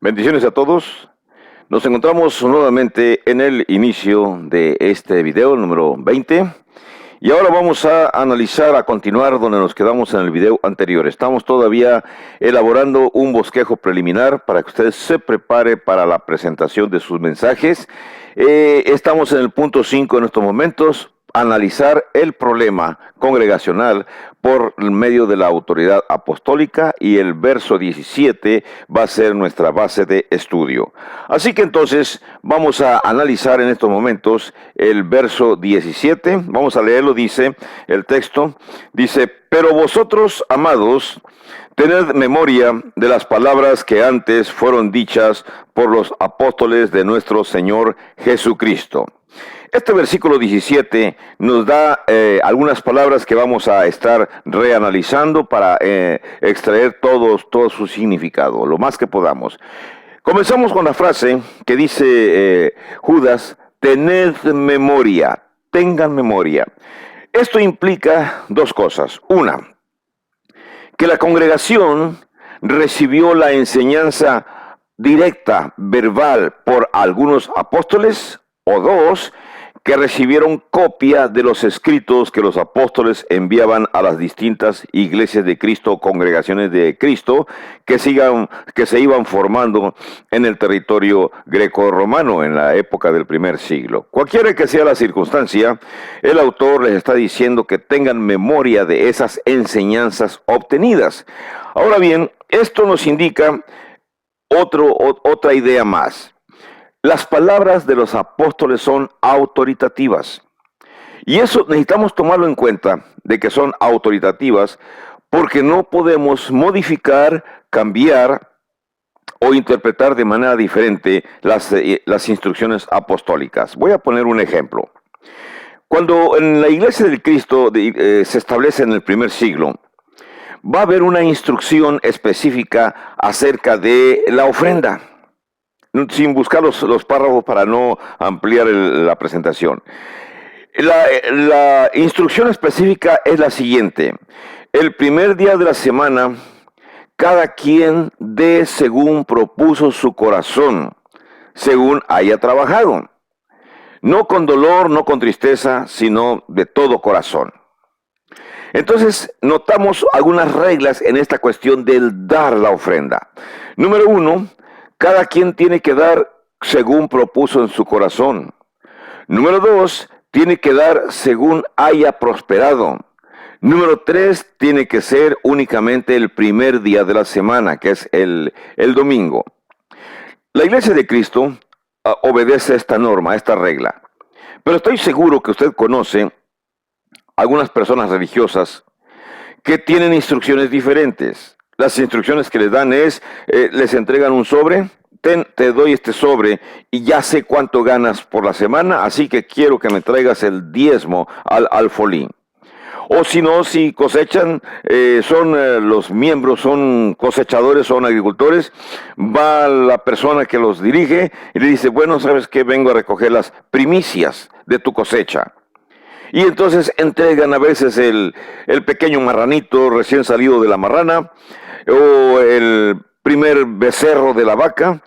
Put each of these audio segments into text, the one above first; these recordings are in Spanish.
Bendiciones a todos. Nos encontramos nuevamente en el inicio de este video número 20. Y ahora vamos a analizar, a continuar donde nos quedamos en el video anterior. Estamos todavía elaborando un bosquejo preliminar para que usted se prepare para la presentación de sus mensajes. Estamos en el punto 5 en estos momentos. Analizar el problema congregacional por medio de la autoridad apostólica, y el verso 17 va a ser nuestra base de estudio. Así que entonces vamos a analizar en estos momentos el verso 17. Vamos a leerlo. Dice el texto, dice: pero vosotros, amados, tened memoria de las palabras que antes fueron dichas por los apóstoles de nuestro Señor Jesucristo. Este versículo 17 nos da algunas palabras que vamos a estar reanalizando para extraer todo su significado, lo más que podamos. Comenzamos con la frase que dice Judas: tened memoria, tengan memoria. Esto implica dos cosas. Una, que la congregación recibió la enseñanza directa, verbal, por algunos apóstoles, o dos, que recibieron copia de los escritos que los apóstoles enviaban a las distintas iglesias de Cristo, congregaciones de Cristo, que se iban formando en el territorio greco-romano en la época del primer siglo. Cualquiera que sea la circunstancia, el autor les está diciendo que tengan memoria de esas enseñanzas obtenidas. Ahora bien, esto nos indica otra idea más. Las palabras de los apóstoles son autoritativas. Y eso necesitamos tomarlo en cuenta, de que son autoritativas, porque no podemos modificar, cambiar o interpretar de manera diferente las instrucciones apostólicas. Voy a poner un ejemplo. Cuando en la iglesia del Cristo se establece en el primer siglo, va a haber una instrucción específica acerca de la ofrenda, sin buscar los párrafos para no ampliar la presentación. La instrucción específica es la siguiente: el primer día de la semana, cada quien dé según propuso su corazón, según haya trabajado, no con dolor, no con tristeza, sino de todo corazón. Entonces, notamos algunas reglas en esta cuestión del dar la ofrenda. Número 1, cada quien tiene que dar según propuso en su corazón. Número 2, tiene que dar según haya prosperado. Número 3, tiene que ser únicamente el primer día de la semana, que es el domingo. La Iglesia de Cristo obedece esta norma, esta regla. Pero estoy seguro que usted conoce algunas personas religiosas que tienen instrucciones diferentes. Las instrucciones que les dan es, les entregan un sobre: te doy este sobre y ya sé cuánto ganas por la semana, así que quiero que me traigas el diezmo al alfolí. O si no, si cosechan, los miembros son cosechadores, son agricultores, va la persona que los dirige y le dice: bueno, ¿sabes qué? Vengo a recoger las primicias de tu cosecha. Y entonces entregan a veces el pequeño marranito recién salido de la marrana, o el primer becerro de la vaca,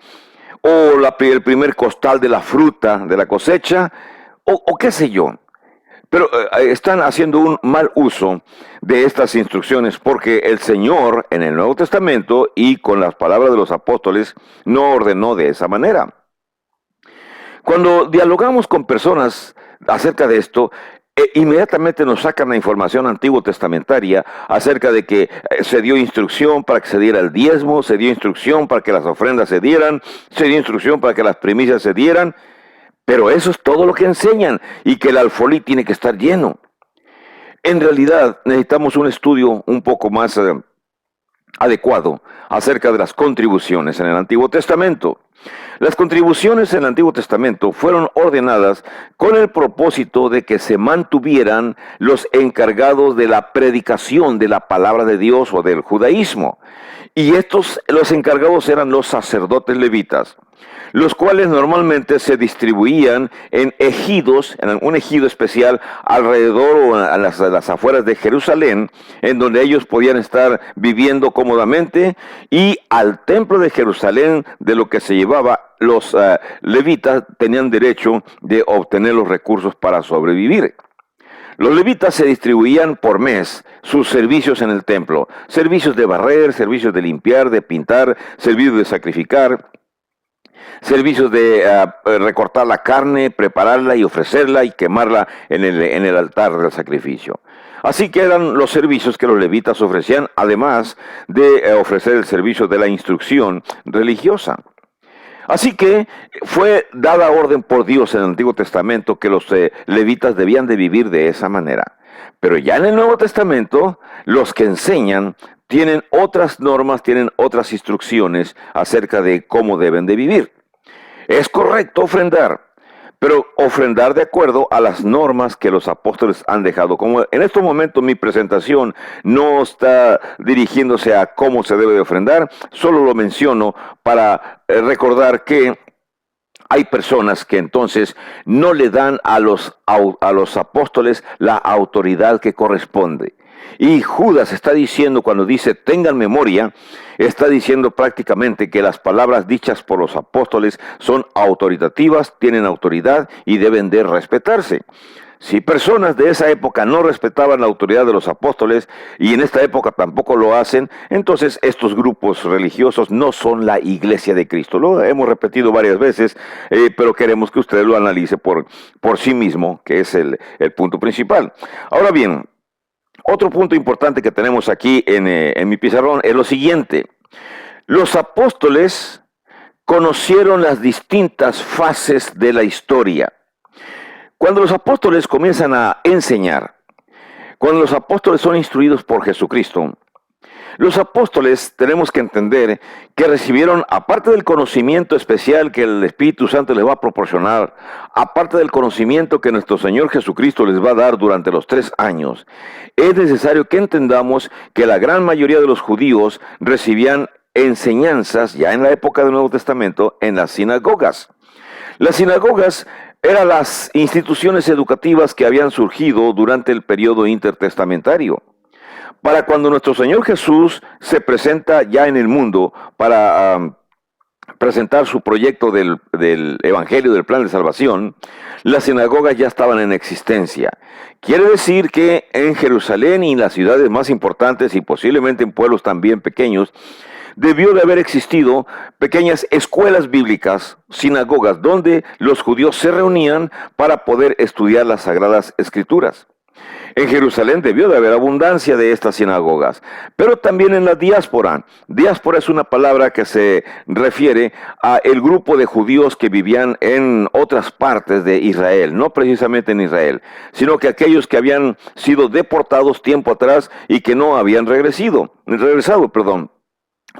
o el primer costal de la fruta de la cosecha, o qué sé yo. Pero están haciendo un mal uso de estas instrucciones, porque el Señor en el Nuevo Testamento y con las palabras de los apóstoles no ordenó de esa manera. Cuando dialogamos con personas acerca de esto, inmediatamente nos sacan la información antiguo testamentaria acerca de que se dio instrucción para que se diera el diezmo, se dio instrucción para que las ofrendas se dieran, se dio instrucción para que las primicias se dieran, pero eso es todo lo que enseñan, y que el alfolí tiene que estar lleno. En realidad necesitamos un estudio un poco más adecuado acerca de las contribuciones en el Antiguo Testamento. Las contribuciones en el Antiguo Testamento fueron ordenadas con el propósito de que se mantuvieran los encargados de la predicación de la palabra de Dios o del judaísmo. Y los encargados eran los sacerdotes levitas. los cuales normalmente se distribuían en ejidos, en un ejido especial alrededor o a las afueras de Jerusalén, en donde ellos podían estar viviendo cómodamente, y al templo de Jerusalén, de lo que se llevaba, los levitas tenían derecho de obtener los recursos para sobrevivir. Los levitas se distribuían por mes sus servicios en el templo, servicios de barrer, servicios de limpiar, de pintar, servicios de sacrificar, servicios de recortar la carne, prepararla y ofrecerla y quemarla en el altar del sacrificio. Así que eran los servicios que los levitas ofrecían, además de ofrecer el servicio de la instrucción religiosa. Así que fue dada orden por Dios en el Antiguo Testamento que los levitas debían de vivir de esa manera. Pero ya en el Nuevo Testamento, los que enseñan tienen otras normas, tienen otras instrucciones acerca de cómo deben de vivir. Es correcto ofrendar, pero ofrendar de acuerdo a las normas que los apóstoles han dejado. Como en estos momentos mi presentación no está dirigiéndose a cómo se debe de ofrendar, solo lo menciono para recordar que hay personas que entonces no le dan a los apóstoles la autoridad que corresponde. Y Judas está diciendo, cuando dice tengan memoria, está diciendo prácticamente que las palabras dichas por los apóstoles son autoritativas, tienen autoridad y deben de respetarse. Si personas de esa época no respetaban la autoridad de los apóstoles y en esta época tampoco lo hacen, entonces estos grupos religiosos no son la iglesia de Cristo. Lo hemos repetido varias veces, pero queremos que usted lo analice por sí mismo, que es el punto principal. Ahora bien, otro punto importante que tenemos aquí en mi pizarrón es lo siguiente. Los apóstoles conocieron las distintas fases de la historia. Cuando los apóstoles comienzan a enseñar, cuando los apóstoles son instruidos por Jesucristo, los apóstoles tenemos que entender que recibieron, aparte del conocimiento especial que el Espíritu Santo les va a proporcionar, aparte del conocimiento que nuestro Señor Jesucristo les va a dar durante los 3 años, es necesario que entendamos que la gran mayoría de los judíos recibían enseñanzas, ya en la época del Nuevo Testamento, en las sinagogas. Las sinagogas eran las instituciones educativas que habían surgido durante el periodo intertestamentario. Para cuando nuestro Señor Jesús se presenta ya en el mundo para presentar su proyecto del Evangelio, del plan de salvación, las sinagogas ya estaban en existencia. Quiere decir que en Jerusalén y en las ciudades más importantes y posiblemente en pueblos también pequeños, debió de haber existido pequeñas escuelas bíblicas, sinagogas, donde los judíos se reunían para poder estudiar las Sagradas Escrituras. En Jerusalén debió de haber abundancia de estas sinagogas, pero también en la diáspora. Diáspora es una palabra que se refiere a el grupo de judíos que vivían en otras partes de Israel, no precisamente en Israel, sino que aquellos que habían sido deportados tiempo atrás y que no habían regresado.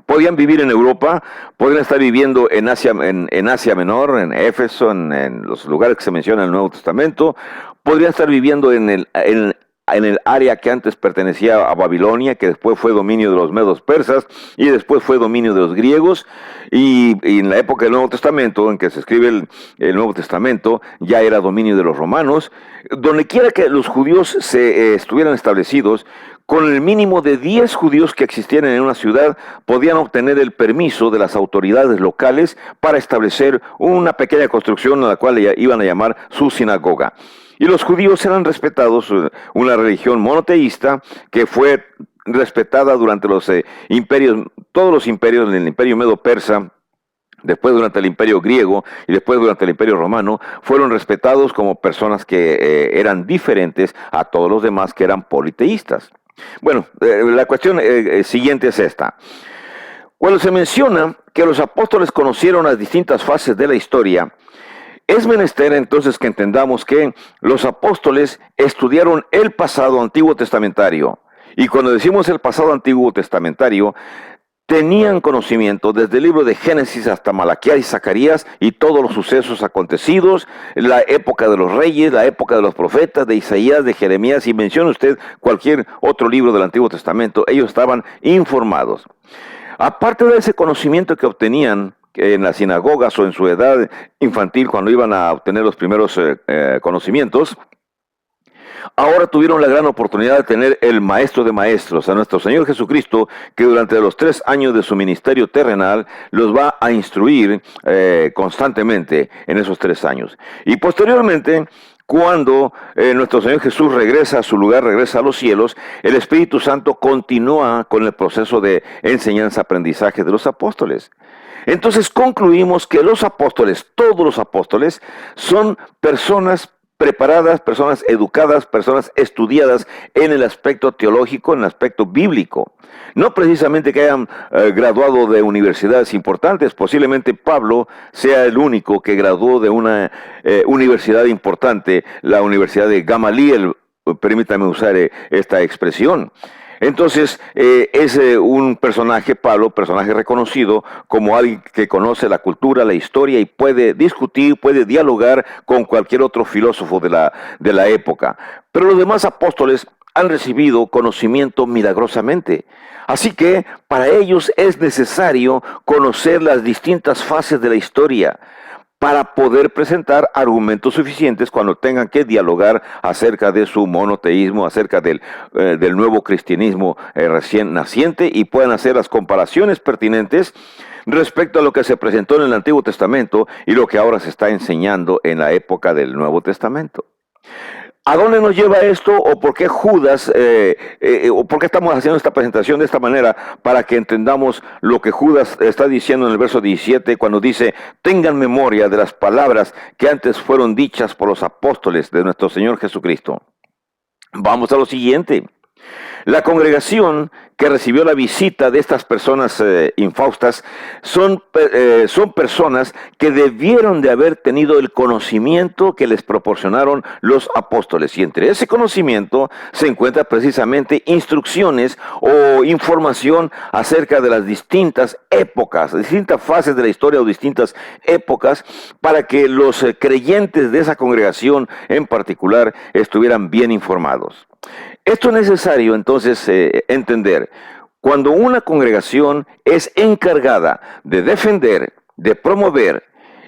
Podían vivir en Europa, podían estar viviendo en Asia Menor, en Éfeso, en los lugares que se mencionan en el Nuevo Testamento, podrían estar viviendo en el área que antes pertenecía a Babilonia, que después fue dominio de los medos persas y después fue dominio de los griegos, y en la época del Nuevo Testamento, en que se escribe el Nuevo Testamento, ya era dominio de los romanos. Donde quiera que los judíos estuvieran establecidos, con el mínimo de 10 judíos que existieran en una ciudad, podían obtener el permiso de las autoridades locales para establecer una pequeña construcción a la cual iban a llamar su sinagoga. Y los judíos eran respetados, una religión monoteísta que fue respetada durante los imperios, todos los imperios, el imperio medo-persa, después durante el imperio griego y después durante el imperio romano, fueron respetados como personas que eran diferentes a todos los demás que eran politeístas. Bueno, la cuestión siguiente es esta. Cuando se menciona que los apóstoles conocieron las distintas fases de la historia, es menester entonces que entendamos que los apóstoles estudiaron el pasado antiguo testamentario. Y cuando decimos el pasado antiguo testamentario, tenían conocimiento desde el libro de Génesis hasta Malaquías y Zacarías y todos los sucesos acontecidos, la época de los reyes, la época de los profetas, de Isaías, de Jeremías, y mencione usted cualquier otro libro del Antiguo Testamento, ellos estaban informados. Aparte de ese conocimiento que obtenían en las sinagogas o en su edad infantil, cuando iban a obtener los primeros conocimientos, ahora tuvieron la gran oportunidad de tener el maestro de maestros, a nuestro Señor Jesucristo, que durante los 3 años de su ministerio terrenal los va a instruir constantemente en esos 3 años. Y posteriormente, cuando nuestro Señor Jesús regresa a su lugar, regresa a los cielos, el Espíritu Santo continúa con el proceso de enseñanza-aprendizaje de los apóstoles. Entonces concluimos que los apóstoles, todos los apóstoles, son personas preparadas, personas educadas, personas estudiadas en el aspecto teológico, en el aspecto bíblico. No precisamente que hayan graduado de universidades importantes. Posiblemente Pablo sea el único que graduó de una universidad importante, la Universidad de Gamaliel, permítame usar esta expresión. Entonces, es un personaje, Pablo, personaje reconocido como alguien que conoce la cultura, la historia y puede discutir, puede dialogar con cualquier otro filósofo de la época. Pero los demás apóstoles han recibido conocimiento milagrosamente. Así que para ellos es necesario conocer las distintas fases de la historia para poder presentar argumentos suficientes cuando tengan que dialogar acerca de su monoteísmo, acerca del nuevo cristianismo recién naciente, y puedan hacer las comparaciones pertinentes respecto a lo que se presentó en el Antiguo Testamento y lo que ahora se está enseñando en la época del Nuevo Testamento. ¿A dónde nos lleva esto? ¿O por qué Judas, o por qué estamos haciendo esta presentación de esta manera? Para que entendamos lo que Judas está diciendo en el verso 17, cuando dice: tengan memoria de las palabras que antes fueron dichas por los apóstoles de nuestro Señor Jesucristo. Vamos a lo siguiente. La congregación que recibió la visita de estas personas infaustas son personas que debieron de haber tenido el conocimiento que les proporcionaron los apóstoles. Y entre ese conocimiento se encuentra precisamente instrucciones o información acerca de las distintas épocas, distintas fases de la historia o distintas épocas, para que los creyentes de esa congregación en particular estuvieran bien informados. Esto es necesario entonces entender. Cuando una congregación es encargada de defender, de promover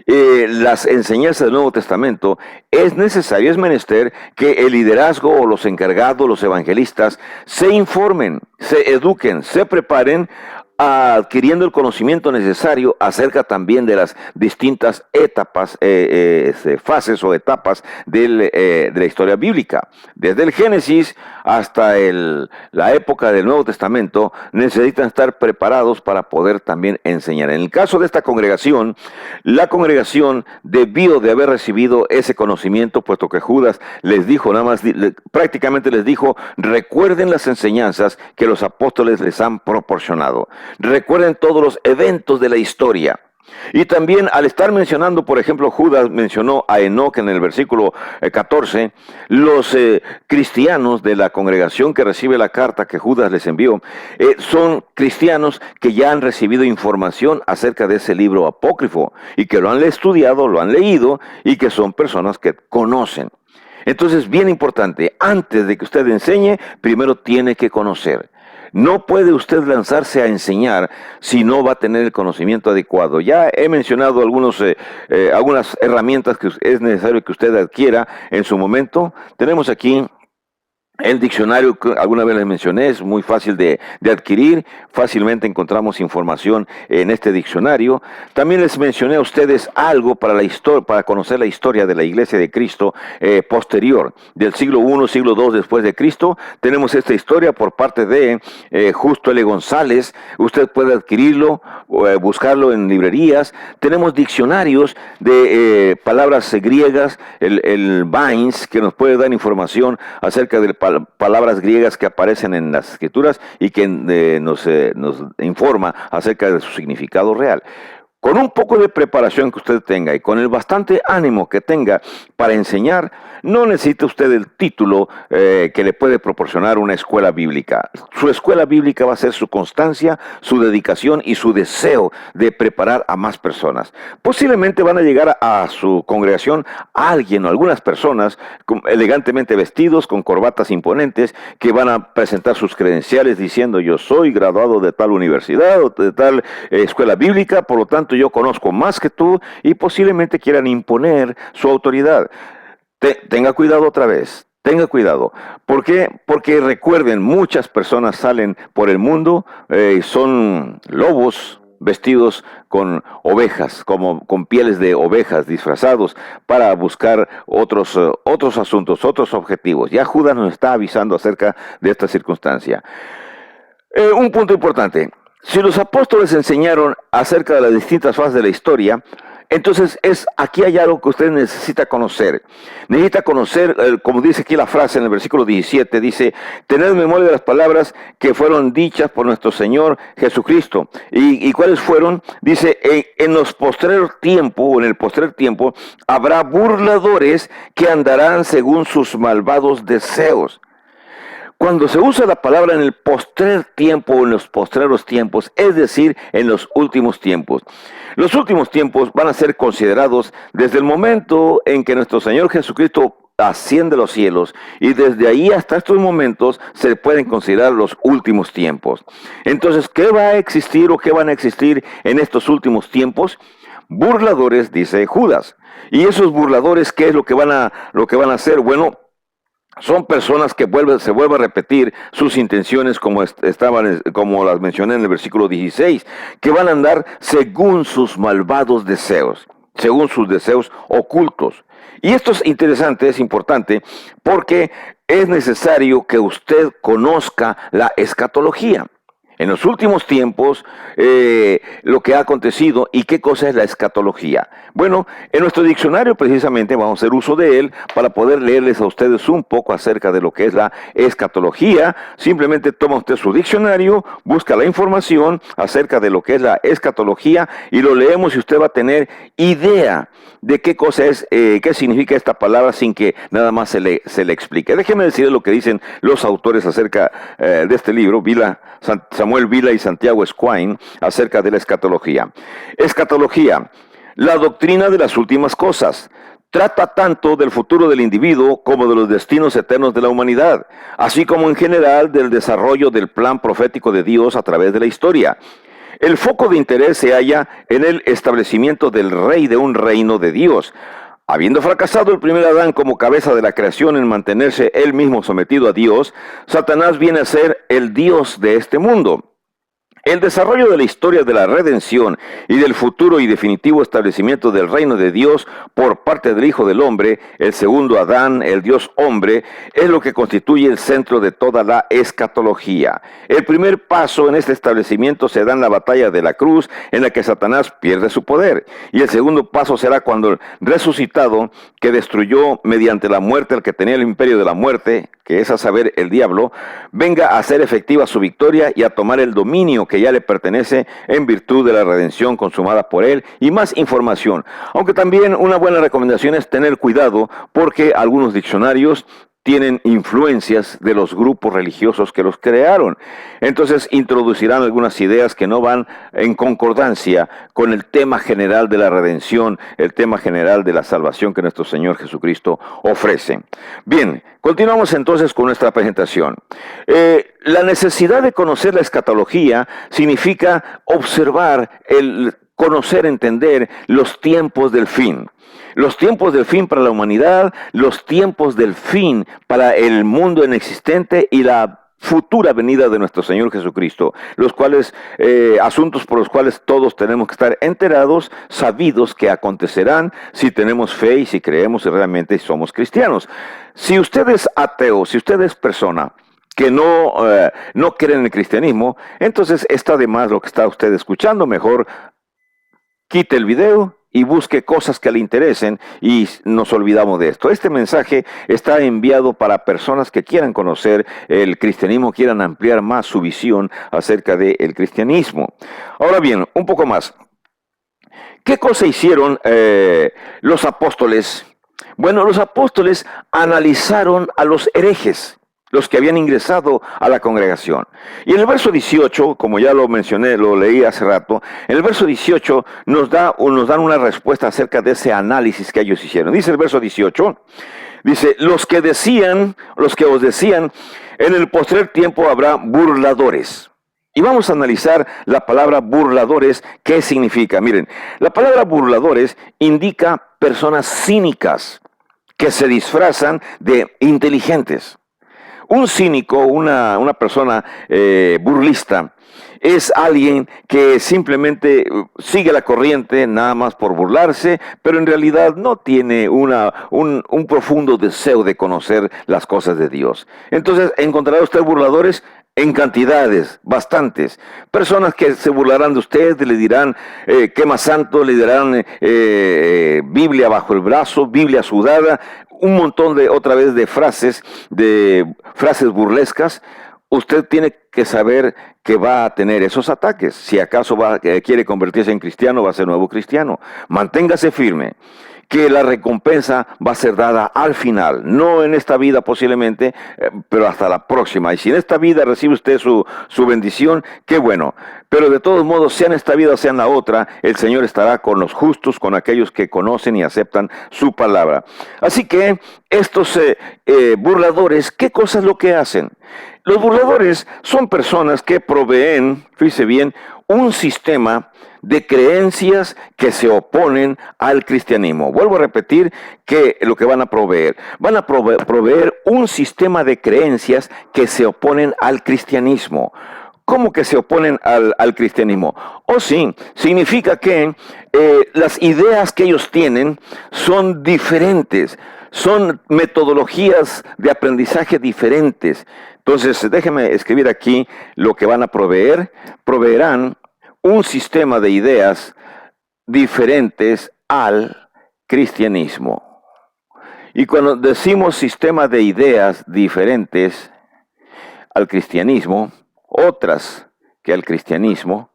las enseñanzas del Nuevo Testamento, es necesario, es menester que el liderazgo o los encargados, los evangelistas, se informen, se eduquen, se preparen, adquiriendo el conocimiento necesario acerca también de las distintas etapas, fases o etapas de la historia bíblica. Desde el Génesis hasta la época del Nuevo Testamento, necesitan estar preparados para poder también enseñar. En el caso de esta congregación, la congregación debió de haber recibido ese conocimiento, puesto que Judas les dijo, prácticamente les dijo: recuerden las enseñanzas que los apóstoles les han proporcionado. Recuerden todos los eventos de la historia. Y también, al estar mencionando, por ejemplo, Judas mencionó a Enoc en el versículo 14, los cristianos de la congregación que recibe la carta que Judas les envió, son cristianos que ya han recibido información acerca de ese libro apócrifo y que lo han estudiado, lo han leído, y que son personas que conocen. Entonces, bien importante, antes de que usted enseñe, primero tiene que conocer. No puede usted lanzarse a enseñar si no va a tener el conocimiento adecuado. Ya he mencionado algunas herramientas que es necesario que usted adquiera en su momento. Tenemos aquí el diccionario que alguna vez les mencioné, es muy fácil de adquirir, fácilmente encontramos información en este diccionario. También les mencioné a ustedes algo para para conocer la historia de la Iglesia de Cristo posterior, del siglo I, siglo II después de Cristo. Tenemos esta historia por parte de Justo L. González. Usted puede adquirirlo, buscarlo en librerías. Tenemos diccionarios de palabras griegas, el Vines, que nos puede dar información acerca de palabras griegas que aparecen en las escrituras y que nos informa acerca de su significado real. Con un poco de preparación que usted tenga y con el bastante ánimo que tenga para enseñar, no necesita usted el título que le puede proporcionar una escuela bíblica. Su escuela bíblica va a ser su constancia, su dedicación y su deseo de preparar a más personas. Posiblemente van a llegar a su congregación alguien o algunas personas elegantemente vestidos, con corbatas imponentes, que van a presentar sus credenciales diciendo: yo soy graduado de tal universidad o de tal escuela bíblica, por lo tanto yo conozco más que tú, y posiblemente quieran imponer su autoridad. Tenga cuidado otra vez. Tenga cuidado. ¿Por qué? Porque recuerden, muchas personas salen por el mundo, son lobos vestidos con ovejas, como con pieles de ovejas, disfrazados para buscar otros asuntos, otros objetivos. Ya Judas nos está avisando acerca de esta circunstancia. Un punto importante: si los apóstoles enseñaron acerca de las distintas fases de la historia, entonces aquí hay algo que usted necesita conocer. Necesita conocer, como dice aquí la frase en el versículo 17, dice: tened memoria de las palabras que fueron dichas por nuestro Señor Jesucristo. ¿Y cuáles fueron? Dice: en los postreros tiempos, o en el postrer tiempo, habrá burladores que andarán según sus malvados deseos. Cuando se usa la palabra en el postrer tiempo o en los postreros tiempos, es decir, en los últimos tiempos. Los últimos tiempos van a ser considerados desde el momento en que nuestro Señor Jesucristo asciende a los cielos, y desde ahí hasta estos momentos se pueden considerar los últimos tiempos. Entonces, ¿qué va a existir o qué van a existir en estos últimos tiempos? Burladores, dice Judas. Y esos burladores, ¿qué es lo que van a hacer? Bueno, son personas que se vuelve a repetir sus intenciones como las mencioné en el versículo 16, que van a andar según sus malvados deseos, según sus deseos ocultos. Y esto es interesante, es importante, porque es necesario que usted conozca la escatología. En los últimos tiempos, lo que ha acontecido y qué cosa es la escatología. Bueno, en nuestro diccionario precisamente vamos a hacer uso de él para poder leerles a ustedes un poco acerca de lo que es la escatología. Simplemente toma usted su diccionario, busca la información acerca de lo que es la escatología y lo leemos, y usted va a tener idea de qué cosa es, qué significa esta palabra, sin que nada más se le explique. Déjenme decir lo que dicen los autores acerca de este libro, Samuel Vila y Santiago Squine, acerca de la escatología. Escatología: la doctrina de las últimas cosas. Trata tanto del futuro del individuo como de los destinos eternos de la humanidad, así como en general del desarrollo del plan profético de Dios a través de la historia. El foco de interés se halla en el establecimiento del rey de un reino de Dios. Habiendo fracasado el primer Adán como cabeza de la creación en mantenerse él mismo sometido a Dios, Satanás viene a ser el Dios de este mundo. El desarrollo de la historia de la redención y del futuro y definitivo establecimiento del reino de Dios por parte del Hijo del Hombre, el segundo Adán, el Dios hombre, es lo que constituye el centro de toda la escatología. El primer paso en este establecimiento se da en la batalla de la cruz, en la que Satanás pierde su poder. Y el segundo paso será cuando el resucitado, que destruyó mediante la muerte al que tenía el imperio de la muerte, que es a saber el diablo, venga a hacer efectiva su victoria y a tomar el dominio que ya le pertenece en virtud de la redención consumada por él. Y más información, aunque también una buena recomendación es tener cuidado, porque algunos diccionarios tienen influencias de los grupos religiosos que los crearon. Entonces introducirán algunas ideas que no van en concordancia con el tema general de la redención, el tema general de la salvación que nuestro Señor Jesucristo ofrece. Bien, continuamos entonces con nuestra presentación. La necesidad de conocer la escatología significa observar, conocer, entender los tiempos del fin. Los tiempos del fin para la humanidad, los tiempos del fin para el mundo inexistente y la futura venida de nuestro Señor Jesucristo, los cuales, asuntos por los cuales todos tenemos que estar enterados, sabidos que acontecerán si tenemos fe y si creemos y realmente somos cristianos. Si usted es ateo, si usted es persona que no cree en el cristianismo, entonces está de más lo que está usted escuchando. Mejor quite el video y busque cosas que le interesen, y nos olvidamos de esto. Este mensaje está enviado para personas que quieran conocer el cristianismo, quieran ampliar más su visión acerca del cristianismo. Ahora bien, un poco más. ¿Qué cosa hicieron los apóstoles Bueno, los apóstoles analizaron a los herejes, los que habían ingresado a la congregación. Y en el verso 18, como ya lo mencioné, lo leí hace rato, en el verso 18 nos dan una respuesta acerca de ese análisis que ellos hicieron. Dice el verso 18, dice, los que os decían, en el postrer tiempo habrá burladores. Y vamos a analizar la palabra burladores, ¿qué significa? Miren, la palabra burladores indica personas cínicas que se disfrazan de inteligentes. Un cínico, una persona burlista, es alguien que simplemente sigue la corriente nada más por burlarse, pero en realidad no tiene un profundo deseo de conocer las cosas de Dios. Entonces, ¿encontrará usted burladores? En cantidades, bastantes. Personas que se burlarán de usted, le dirán quema santo, le dirán Biblia bajo el brazo, Biblia sudada, un montón de frases burlescas. Usted tiene que saber que va a tener esos ataques. Si acaso quiere convertirse en cristiano, va a ser nuevo cristiano. Manténgase firme, que la recompensa va a ser dada al final, no en esta vida posiblemente, pero hasta la próxima. Y si en esta vida recibe usted su bendición, qué bueno. Pero de todos modos, sea en esta vida o sea en la otra, el Señor estará con los justos, con aquellos que conocen y aceptan su palabra. Así que estos burladores, ¿qué cosa es lo que hacen? Los burladores son personas que proveen, fíjese bien, un sistema de creencias que se oponen al cristianismo. Vuelvo a repetir que lo que van a proveer. Van a proveer un sistema de creencias que se oponen al cristianismo. ¿Cómo que se oponen al cristianismo? Sí, significa que las ideas que ellos tienen son diferentes, son metodologías de aprendizaje diferentes. Entonces, déjeme escribir aquí lo que van a proveer. Proveerán un sistema de ideas diferentes al cristianismo. Y cuando decimos sistema de ideas diferentes al cristianismo, otras que al cristianismo,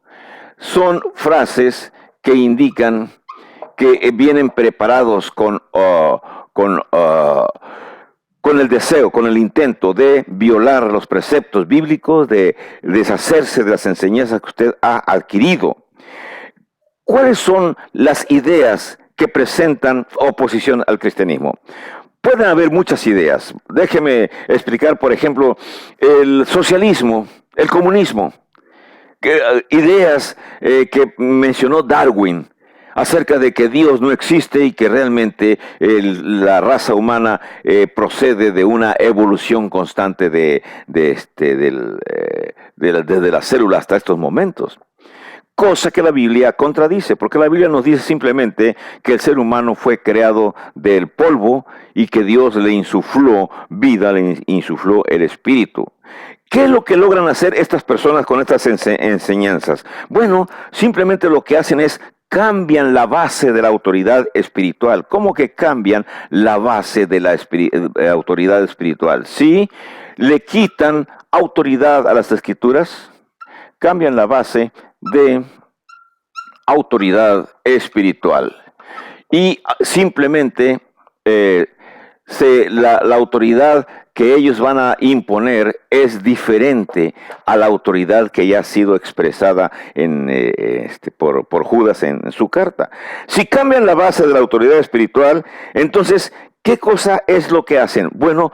son frases que indican que vienen preparados con el deseo, con el intento de violar los preceptos bíblicos, de deshacerse de las enseñanzas que usted ha adquirido. ¿Cuáles son las ideas que presentan oposición al cristianismo? Pueden haber muchas ideas. Déjeme explicar, por ejemplo, el socialismo, el comunismo, ideas que mencionó Darwin, acerca de que Dios no existe y que realmente la raza humana procede de una evolución constante desde la célula hasta estos momentos. Cosa que la Biblia contradice, porque la Biblia nos dice simplemente que el ser humano fue creado del polvo y que Dios le insufló vida, le insufló el espíritu. ¿Qué es lo que logran hacer estas personas con estas enseñanzas? Bueno, simplemente lo que hacen es cambian la base de la autoridad espiritual. ¿Cómo que cambian la base de la autoridad espiritual? Sí, le quitan autoridad a las escrituras, cambian la base de autoridad espiritual. Y simplemente la autoridad que ellos van a imponer es diferente a la autoridad que ya ha sido expresada por Judas en su carta. Si cambian la base de la autoridad espiritual, entonces, ¿qué cosa es lo que hacen? Bueno,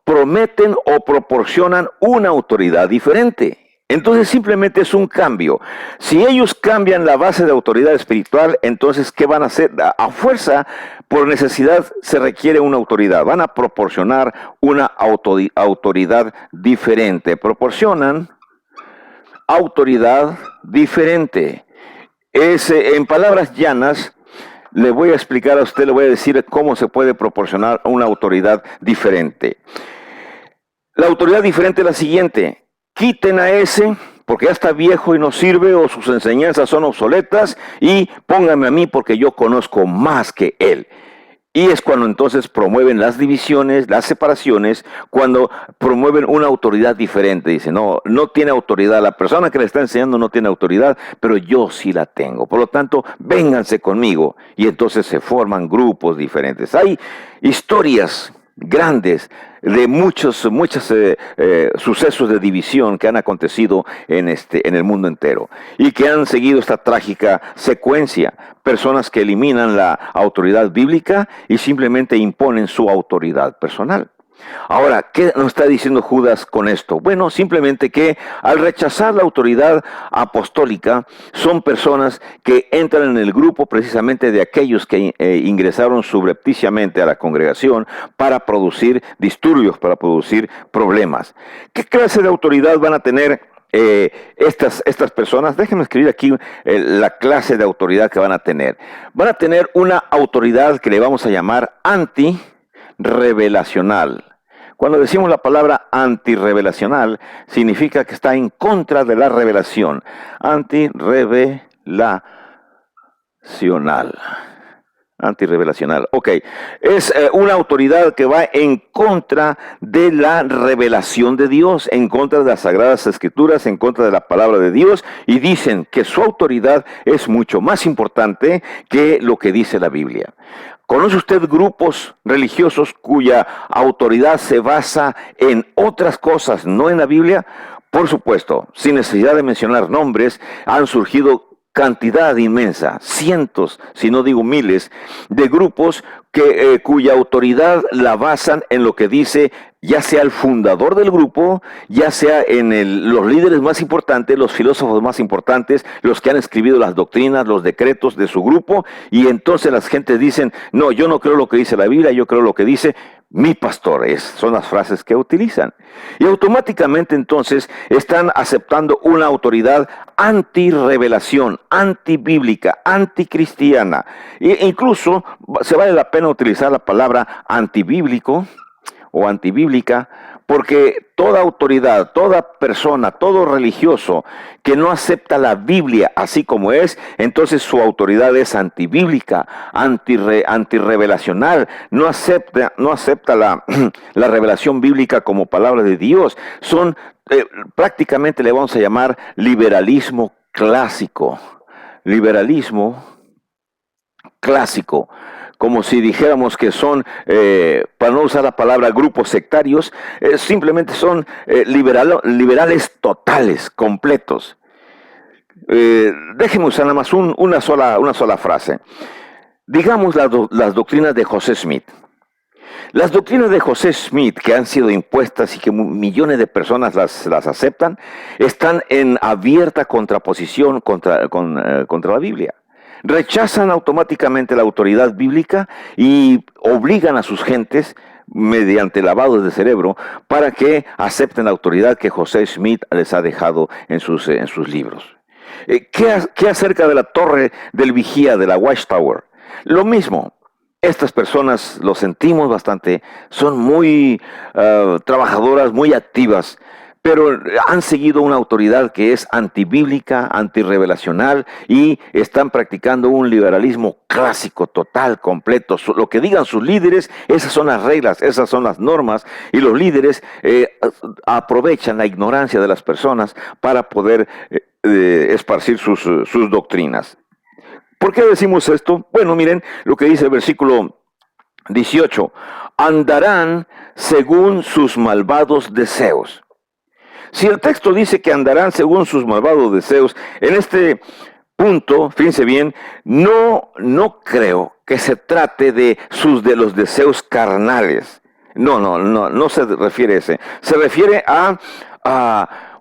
prometen o proporcionan una autoridad diferente. Entonces simplemente es un cambio. Si ellos cambian la base de autoridad espiritual, entonces ¿qué van a hacer? A fuerza, por necesidad, se requiere una autoridad. Van a proporcionar una autoridad diferente. Proporcionan autoridad diferente. En palabras llanas, le voy a explicar a usted, le voy a decir cómo se puede proporcionar una autoridad diferente. La autoridad diferente es la siguiente. Quiten a ese, porque ya está viejo y no sirve, o sus enseñanzas son obsoletas, y pónganme a mí porque yo conozco más que él. Y es cuando entonces promueven las divisiones, las separaciones, cuando promueven una autoridad diferente. Dicen, no, no tiene autoridad, la persona que le está enseñando no tiene autoridad, pero yo sí la tengo. Por lo tanto, vénganse conmigo. Y entonces se forman grupos diferentes. Hay historias grandes de muchos sucesos de división que han acontecido en el mundo entero y que han seguido esta trágica secuencia. Personas que eliminan la autoridad bíblica y simplemente imponen su autoridad personal. Ahora, ¿qué nos está diciendo Judas con esto? Bueno, simplemente que al rechazar la autoridad apostólica, son personas que entran en el grupo precisamente de aquellos que ingresaron subrepticiamente a la congregación para producir disturbios, para producir problemas. ¿Qué clase de autoridad van a tener estas personas? Déjenme escribir aquí la clase de autoridad que van a tener. Van a tener una autoridad que le vamos a llamar antirrevelacional. Cuando decimos la palabra antirrevelacional, significa que está en contra de la revelación. Antirrevelacional. Antirrevelacional. Ok. Es una autoridad que va en contra de la revelación de Dios, en contra de las Sagradas Escrituras, en contra de la palabra de Dios, y dicen que su autoridad es mucho más importante que lo que dice la Biblia. ¿Conoce usted grupos religiosos cuya autoridad se basa en otras cosas, no en la Biblia? Por supuesto, sin necesidad de mencionar nombres, han surgido cantidad inmensa, cientos, si no digo miles, de grupos cuya autoridad la basan en lo que dice ya sea el fundador del grupo, ya sea en los líderes más importantes, los filósofos más importantes, los que han escrito las doctrinas, los decretos de su grupo, y entonces las gentes dicen, no, yo no creo lo que dice la Biblia, yo creo lo que dice mi pastor. Son las frases que utilizan. Y automáticamente entonces están aceptando una autoridad antirrevelación, antibíblica, anticristiana. E incluso se vale la pena utilizar la palabra antibíblico o antibíblica, porque toda autoridad, toda persona, todo religioso que no acepta la Biblia así como es, entonces su autoridad es antibíblica, antirrevelacional, no acepta la revelación bíblica como palabra de Dios. Son prácticamente le vamos a llamar liberalismo clásico. Liberalismo clásico. Como si dijéramos que son, para no usar la palabra grupos sectarios, simplemente son liberales totales, completos. Déjenme usar nada más una sola frase. Digamos las doctrinas de José Smith. Las doctrinas de José Smith, que han sido impuestas y que millones de personas las aceptan, están en abierta contraposición contra la Biblia. Rechazan automáticamente la autoridad bíblica y obligan a sus gentes mediante lavados de cerebro para que acepten la autoridad que José Smith les ha dejado en sus libros. ¿Qué acerca de la torre del vigía, de la Watchtower? Lo mismo. Estas personas, lo sentimos bastante, son muy trabajadoras, muy activas, pero han seguido una autoridad que es antibíblica, antirrevelacional, y están practicando un liberalismo clásico, total, completo. Lo que digan sus líderes, esas son las reglas, esas son las normas, y los líderes aprovechan la ignorancia de las personas para poder esparcir sus doctrinas. ¿Por qué decimos esto? Bueno, miren lo que dice el versículo 18. Andarán según sus malvados deseos. Si el texto dice que andarán según sus malvados deseos, en este punto, fíjense bien, no creo que se trate de los deseos carnales. No se refiere a ese. Se refiere a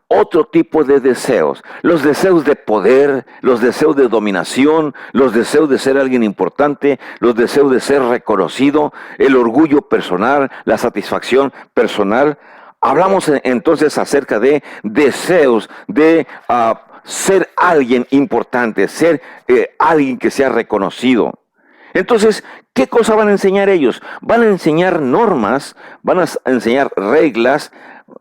otro tipo de deseos, los deseos de poder, los deseos de dominación, los deseos de ser alguien importante, los deseos de ser reconocido, el orgullo personal, la satisfacción personal. Hablamos entonces acerca de deseos de ser alguien importante, ser alguien que sea reconocido. Entonces, ¿qué cosa van a enseñar ellos? Van a enseñar normas, van a enseñar reglas.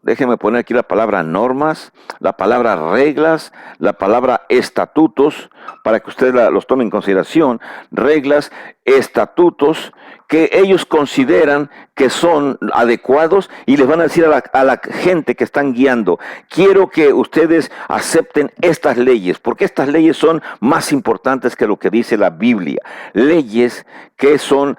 Déjenme poner aquí la palabra normas, la palabra reglas, la palabra estatutos, para que ustedes los tomen en consideración. Reglas estatutos que ellos consideran que son adecuados y les van a decir a la gente que están guiando, quiero que ustedes acepten estas leyes, porque estas leyes son más importantes que lo que dice la Biblia. Leyes que son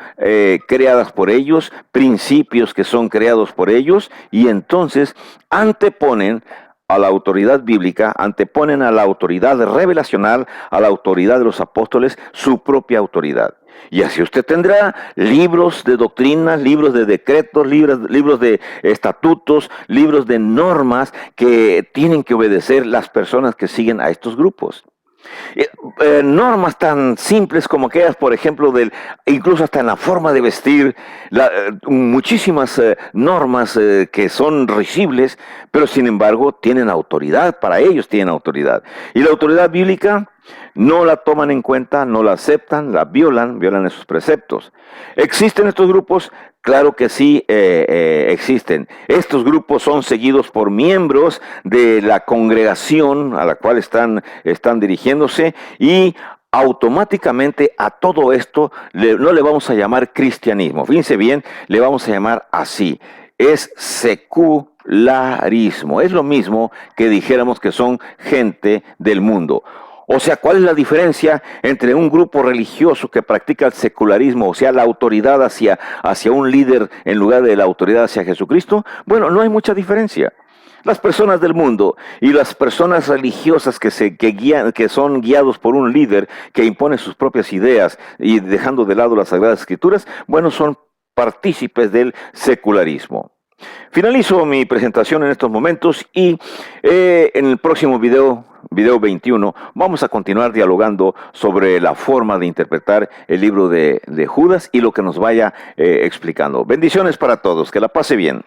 creadas por ellos, principios que son creados por ellos, y entonces anteponen a la autoridad bíblica, anteponen a la autoridad revelacional, a la autoridad de los apóstoles, su propia autoridad. Y así usted tendrá libros de doctrinas, libros de decretos, libros de estatutos, libros de normas que tienen que obedecer las personas que siguen a estos grupos. Normas tan simples como aquellas, por ejemplo, incluso hasta en la forma de vestir, muchísimas normas que son risibles, pero sin embargo tienen autoridad, para ellos tienen autoridad. Y la autoridad bíblica no la toman en cuenta, no la aceptan, la violan esos preceptos. ¿Existen estos grupos? Claro que sí, existen. Estos grupos son seguidos por miembros de la congregación a la cual están dirigiéndose, y automáticamente a todo esto no le vamos a llamar cristianismo. Fíjense bien, le vamos a llamar así. Es secularismo. Es lo mismo que dijéramos que son gente del mundo. O sea, ¿cuál es la diferencia entre un grupo religioso que practica el secularismo, o sea, la autoridad hacia un líder en lugar de la autoridad hacia Jesucristo? Bueno, no hay mucha diferencia. Las personas del mundo y las personas religiosas que son guiados por un líder que impone sus propias ideas y dejando de lado las Sagradas Escrituras, bueno, son partícipes del secularismo. Finalizo mi presentación en estos momentos y en el próximo video 21, vamos a continuar dialogando sobre la forma de interpretar el libro de Judas y lo que nos vaya explicando. Bendiciones para todos, que la pase bien.